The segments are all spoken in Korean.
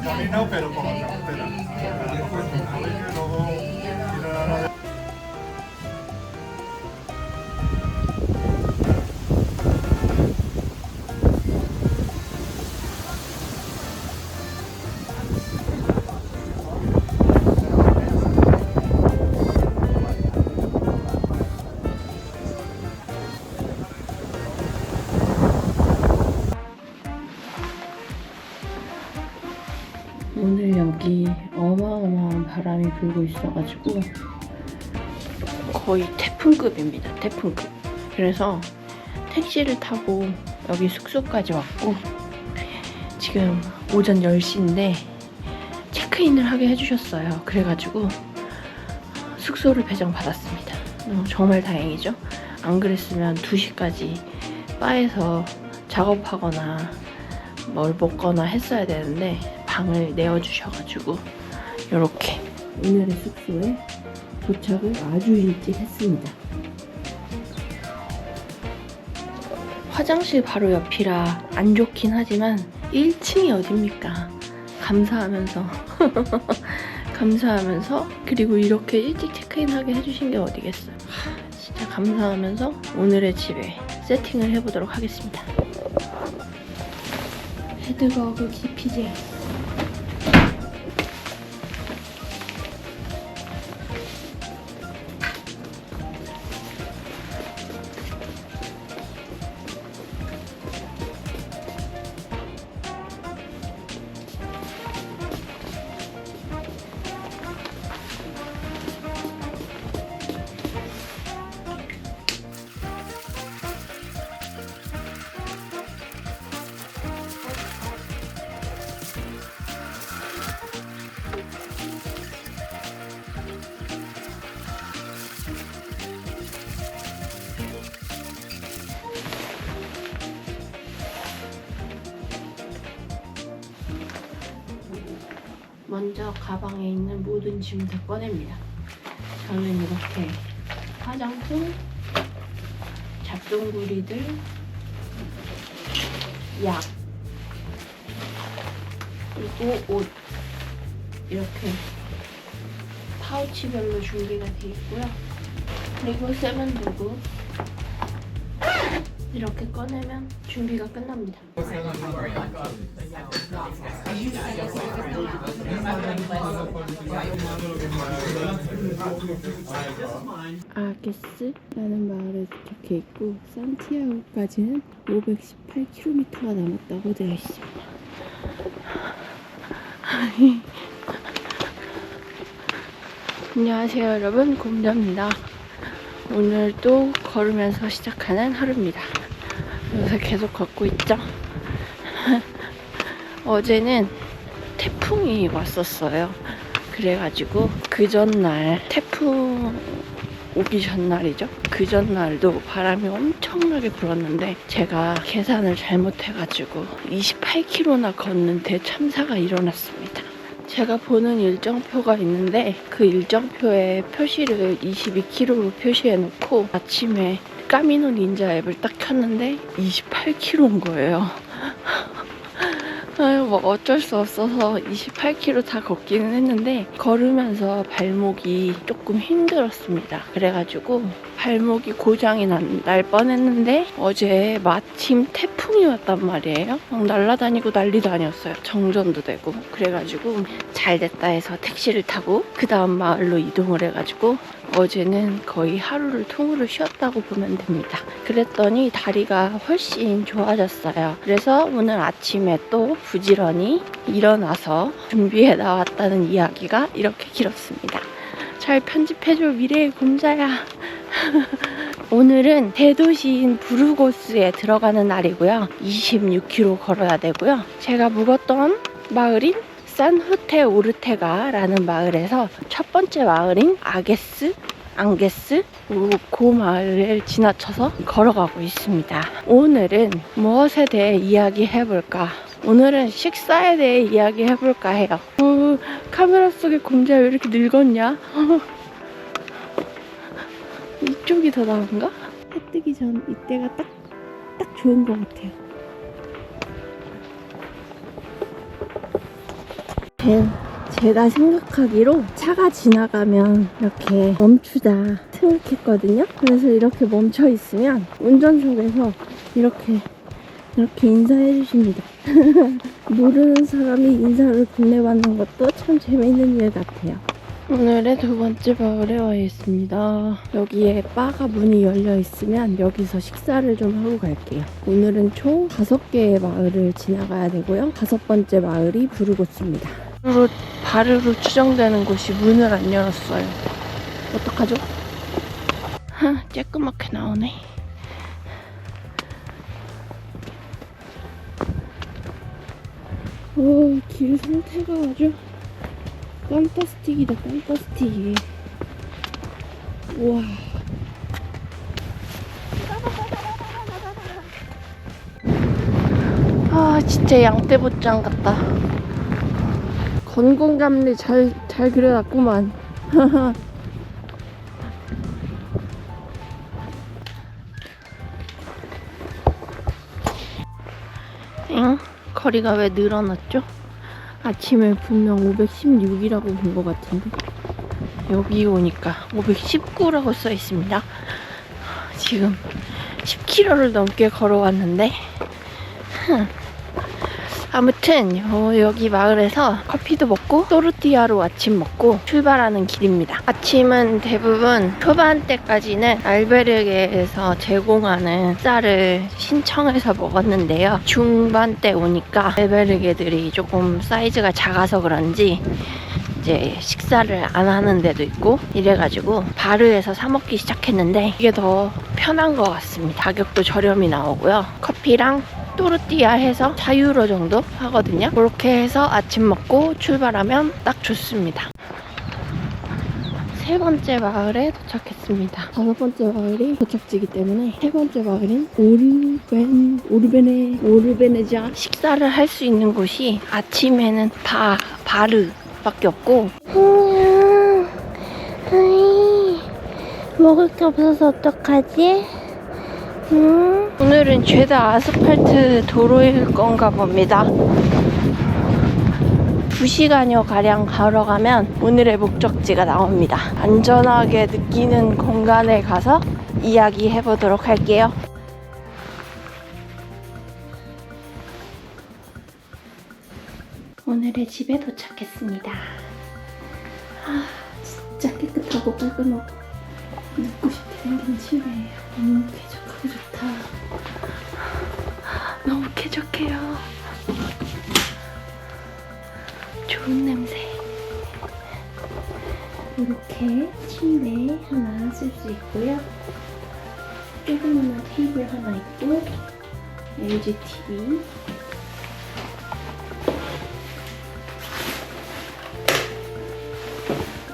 Camino, pero con la carretera. 오늘 여기 어마어마한 바람이 불고 있어가지고 거의 태풍급입니다. 태풍급. 그래서 택시를 타고 여기 숙소까지 왔고 지금 오전 10시인데 체크인을 하게 해주셨어요. 그래가지고 숙소를 배정받았습니다. 정말 다행이죠. 안 그랬으면 2시까지 바에서 작업하거나 뭘 먹거나 했어야 되는데 방을 내어주셔가지고 이렇게 오늘의 숙소에 도착을 아주 일찍 했습니다. 화장실 바로 옆이라 안 좋긴 하지만 1층이 어딥니까? 감사하면서 감사하면서 그리고 이렇게 일찍 체크인하게 해주신 게 어디겠어요. 진짜 감사하면서 오늘의 집에 세팅을 해보도록 하겠습니다. 헤드버그 기피제 먼저 가방에 있는 모든 짐을 다 꺼냅니다. 저는 이렇게 화장품, 잡동구리들, 약, 그리고 옷 이렇게 파우치별로 준비가 되어 있고요. 그리고 세면도구 이렇게 꺼내면 준비가 끝납니다. 아게스라는 마을에 도착해 있고 산티아고까지는 518km가 남았다고 되어 있습니다. 안녕하세요 여러분, 곰자입니다. 오늘도 걸으면서 시작하는 하루입니다. 요새 계속 걷고 있죠. 어제는 태풍이 왔었어요. 그래가지고 그 전날 태풍 오기 전날이죠. 그 전날도 바람이 엄청나게 불었는데 제가 계산을 잘못해가지고 28km나 걷는 대참사가 일어났습니다. 제가 보는 일정표가 있는데 그 일정표에 표시를 22km로 표시해 놓고 아침에 까미노 닌자 앱을 딱 켰는데 28km인 거예요. 아유, 뭐 어쩔 수 없어서 28km 다 걷기는 했는데 걸으면서 발목이 조금 힘들었습니다. 그래가지고 발목이 고장이 날 뻔했는데 어제 마침 태풍이 왔단 말이에요. 막 날아다니고 난리도 아니었어요. 정전도 되고. 그래가지고 잘 됐다 해서 택시를 타고 그 다음 마을로 이동을 해가지고 어제는 거의 하루를 통으로 쉬었다고 보면 됩니다. 그랬더니 다리가 훨씬 좋아졌어요. 그래서 오늘 아침에 또 부지런히 일어나서 준비해 나왔다는 이야기가 이렇게 길었습니다. 잘 편집해줘 미래의 곰자야. 오늘은 대도시인 부르고스에 들어가는 날이고요. 26km 걸어야 되고요. 제가 묵었던 마을인 산후테 오르테가라는 마을에서 첫 번째 마을인 앙게스 그 마을을 지나쳐서 걸어가고 있습니다. 오늘은 무엇에 대해 이야기해볼까? 오늘은 식사에 대해 이야기해볼까 해요. 카메라 속에 곰자 왜 이렇게 늙었냐? 이쪽이 더 나은가? 해 뜨기 전 이때가 딱 좋은 것 같아요. 제가 생각하기로 차가 지나가면 이렇게 멈추다 생각했거든요. 그래서 이렇게 멈춰 있으면 운전석에서 이렇게 인사해 주십니다. 모르는 사람이 인사를 건네받는 것도 참 재밌는 일 같아요. 오늘의 두 번째 마을에 와 있습니다. 여기에 바가 문이 열려 있으면 여기서 식사를 좀 하고 갈게요. 오늘은 총 5개의 마을을 지나가야 되고요. 5번째 마을이 부르고스입니다. 바르로 추정되는 곳이 문을 안 열었어요. 어떡하죠? 쬐끄맣게 나오네. 오, 길 상태가 아주 판타스틱이다, 판타스틱. 우와. 아, 진짜 양떼보장 같다. 건공감리 잘 그려놨구만. 응? 거리가 왜 늘어났죠? 아침에 분명 516이라고 본 것 같은데 여기 오니까 519라고 써 있습니다. 지금 10km를 넘게 걸어왔는데 아무튼 여기 마을에서 커피도 먹고 또르띠아로 아침 먹고 출발하는 길입니다. 아침은 대부분 초반 때까지는 알베르게에서 제공하는 쌀을 신청해서 먹었는데요. 중반 때 오니까 알베르게들이 조금 사이즈가 작아서 그런지 이제 식사를 안 하는 데도 있고 이래가지고 바르에서 사 먹기 시작했는데 이게 더 편한 것 같습니다. 가격도 저렴이 나오고요. 커피랑 또르띠아 해서 4유로 정도 하거든요. 그렇게 해서 아침 먹고 출발하면 딱 좋습니다. 3번째 마을에 도착했습니다. 5번째 마을이 도착지이기 때문에 3번째 마을인 오르베네자 식사를 할 수 있는 곳이 아침에는 바르밖에 없고 먹을 게 없어서 어떡하지? 오늘은 죄다 아스팔트 도로일 건가 봅니다. 2시간여 가량 걸어가면 오늘의 목적지가 나옵니다. 안전하게 느끼는 공간에 가서 이야기해 보도록 할게요. 오늘의 집에 도착했습니다. 진짜 깨끗하고 깔끔하고 눕고 싶게 생긴 집이에요. 너무 쾌적하고 좋다. 너무 쾌적해요. 좋은 냄새. 이렇게 침대 하나 쓸 수 있고요. 조그마한 테이블 하나 있고 LG TV,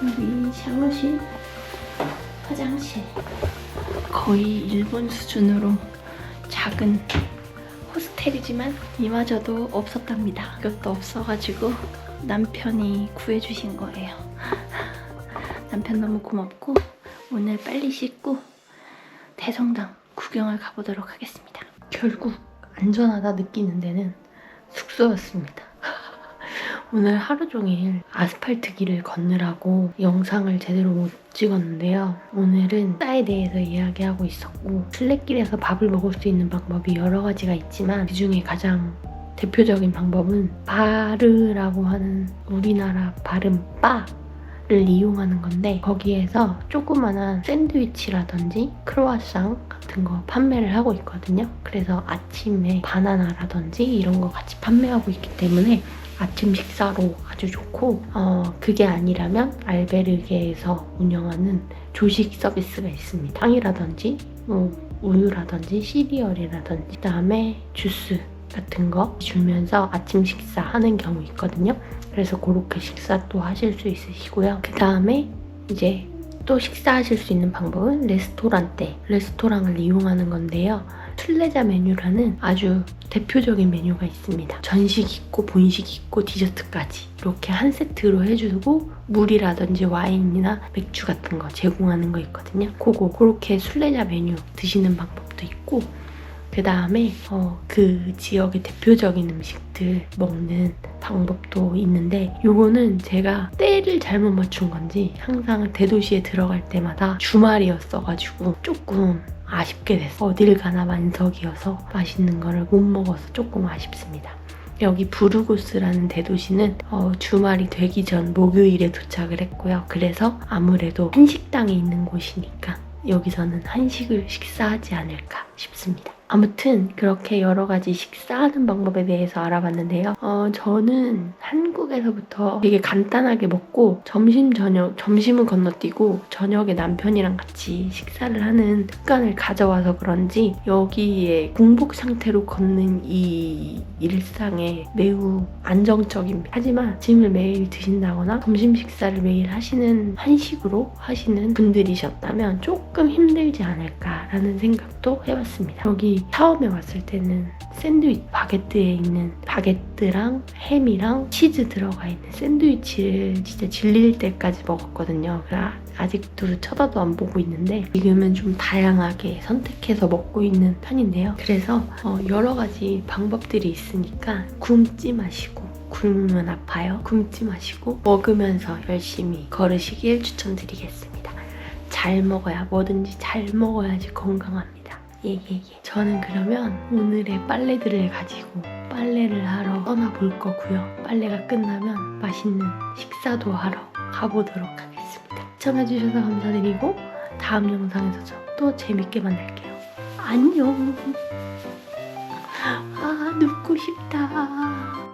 여기 샤워실, 화장실. 거의 일본 수준으로 작은 호스텔이지만 이마저도 없었답니다. 이것도 없어가지고 남편이 구해주신 거예요. 남편 너무 고맙고 오늘 빨리 씻고 대성당 구경을 가보도록 하겠습니다. 결국 안전하다 느끼는 데는 숙소였습니다. 오늘 하루 종일 아스팔트 길을 걷느라고 영상을 제대로 못 찍었는데요. 오늘은 식사에 대해서 이야기하고 있었고 순례길에서 밥을 먹을 수 있는 방법이 여러 가지가 있지만 그중에 가장 대표적인 방법은 바르라고 하는 우리나라 발음 바를 이용하는 건데 거기에서 조그만한 샌드위치라든지 크로와상 같은 거 판매를 하고 있거든요. 그래서 아침에 바나나라든지 이런 거 같이 판매하고 있기 때문에 아침 식사로 아주 좋고 그게 아니라면 알베르게에서 운영하는 조식 서비스가 있습니다. 빵이라든지 우유라든지 시리얼이라든지 그다음에 주스 같은 거 주면서 아침 식사하는 경우 있거든요. 그래서 그렇게 식사도 하실 수 있으시고요. 그다음에 이제 또 식사하실 수 있는 방법은 레스토랑을 이용하는 건데요. 슬레자 메뉴라는 아주 대표적인 메뉴가 있습니다. 전식 있고 본식 있고 디저트까지 이렇게 한 세트로 해주고 물이라든지 와인이나 맥주 같은 거 제공하는 거 있거든요. 그렇게 슬레자 메뉴 드시는 방법도 있고, 그 다음에 그 지역의 대표적인 음식들 먹는 방법도 있는데, 요거는 제가 때를 잘못 맞춘 건지 항상 대도시에 들어갈 때마다 주말이었어가지고 조금 아쉽게 됐어. 어딜 가나 만석이어서 맛있는 거를 못 먹어서 조금 아쉽습니다. 여기 부르고스라는 대도시는 주말이 되기 전 목요일에 도착을 했고요. 그래서 아무래도 한식당이 있는 곳이니까 여기서는 한식을 식사하지 않을까 싶습니다. 아무튼 그렇게 여러 가지 식사하는 방법에 대해서 알아봤는데요. 저는 한국에서부터 되게 간단하게 먹고 점심은 건너뛰고 저녁에 남편이랑 같이 식사를 하는 습관을 가져와서 그런지 여기에 공복 상태로 걷는 이 일상에 매우 안정적입니다. 하지만 아침을 매일 드신다거나 점심 식사를 매일 하시는 한식으로 하시는 분들이셨다면 조금 힘들지 않을까라는 생각도 해봤습니다. 여기 처음에 왔을 때는 샌드위치, 바게트에 있는 바게트랑 햄이랑 치즈 들어가 있는 샌드위치를 진짜 질릴 때까지 먹었거든요. 아직도 쳐다도 안 보고 있는데 지금은 좀 다양하게 선택해서 먹고 있는 편인데요. 그래서 여러 가지 방법들이 있으니까 굶지 마시고, 굶으면 아파요. 굶지 마시고 먹으면서 열심히 걸으시길 추천드리겠습니다. 잘 먹어야, 뭐든지 잘 먹어야지 건강합니다. 예예예. 저는 그러면 오늘의 빨래들을 가지고 빨래를 하러 떠나볼 거고요. 빨래가 끝나면 맛있는 식사도 하러 가보도록 하겠습니다. 시청해주셔서 감사드리고 다음 영상에서 또 재밌게 만날게요. 안녕. 아, 눕고 싶다.